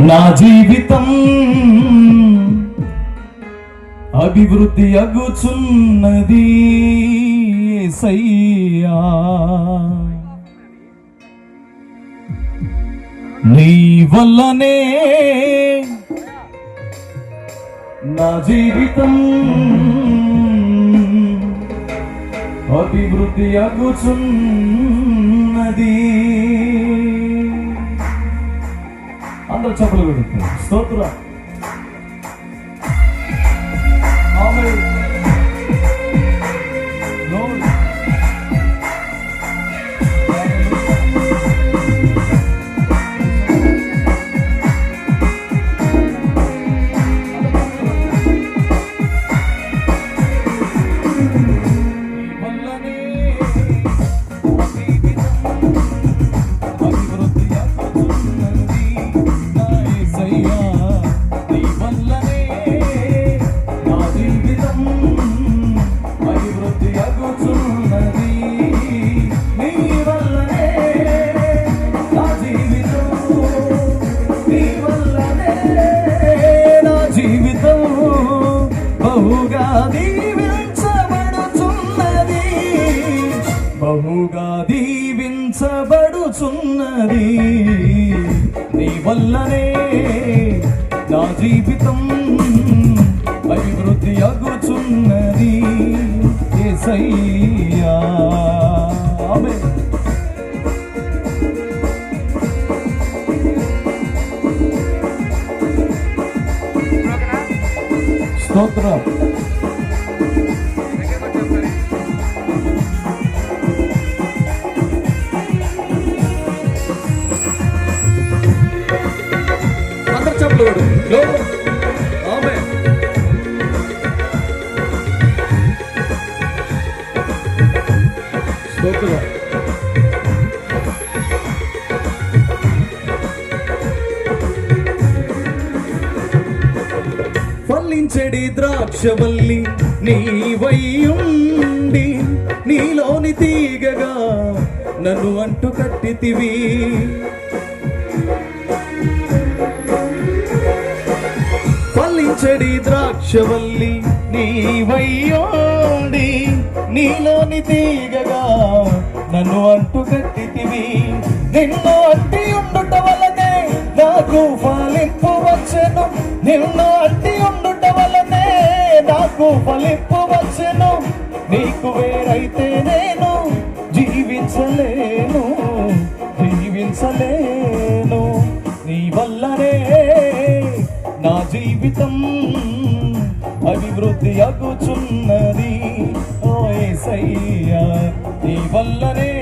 నా జీవితం అభివృద్ధి అగుచున్నది యేసయ్యా, నీ వల్లనే నా జీవితం అభివృద్ధి అగుచున్నది. అందరూ చప్పట్లు కొడుతున్నారు. స్తోత్రం. ఆమేన్. బహుగా దీవించబడుచున్నది, నీ వల్లనే నా జీవితం అభివృద్ధి అగుచున్నది యేసయ్యా. ఆమేన్. స్తోత్రం. ఫలించెడి ద్రాక్షవల్లి నీవైయుండి, నీలోని తీగగా నన్ను అంటు కట్టితివి. ఫలించెడి ద్రాక్షవల్లి నీవైయుండి, నీలోని తీగగా నన్ను అంటు కట్టితివి. నిన్ను అట్టి ఉండుట వలనే నాకు ఫలింపు వచ్చెను, నిన్ను అట్టి ఉండుట వలనే నాకు ఫలింపు వచ్చెను. నీకు వేరైతే నేను జీవించలేను, జీవించలేను. నీ వల్లనే నా జీవితం అభివృద్ధి అగుచున్నది ఓ యేసయ్యా, నీ వల్లనే.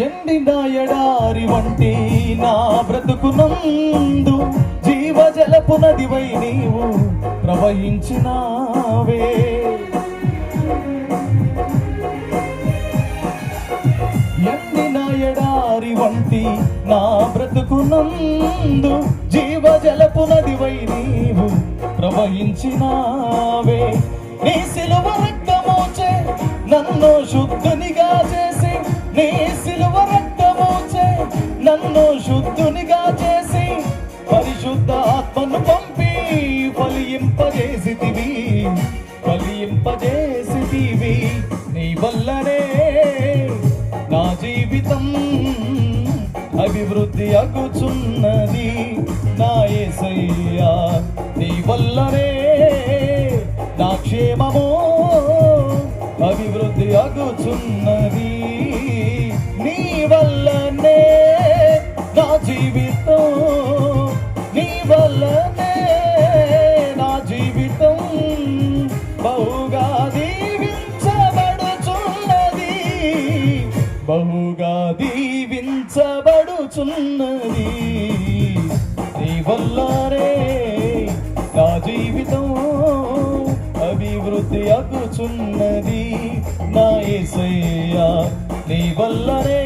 ఎండిన ఎడారి వంటి నా బ్రతుకునందు జీవజలపు నదివై నీవు ప్రవహించినావే. ఎండిన ఎడారి వంటి నా బ్రతుకునందు జీవజలపు నదివై నీవు ప్రవహించినావే. నీ సిలువ రక్తమోచే నన్ను శుద్ధునిగా చేసి, నీ సిలువ రక్తమోచే నన్ను శుద్ధునిగా చేసి, పరిశుద్ధ ఆత్మను పంపి ఫలింపజేసితివి, ఫలింపజేసితివి. నీ వల్లనే నా జీవితం అభివృద్ధి అగుచున్నది నా యేసయ్యా, నీ వల్లనే నా క్షేమము అభివృద్ధి అగుచున్నది. నీ వల్లనే నా జీవితం, నీ వల్లనే నా జీవితం బహుగా దీవించబడుచున్నది నీ వల్లనే నా జీవితం అభివృద్ధి అగుచున్నది నా యేసయ్యా నీ వల్లనే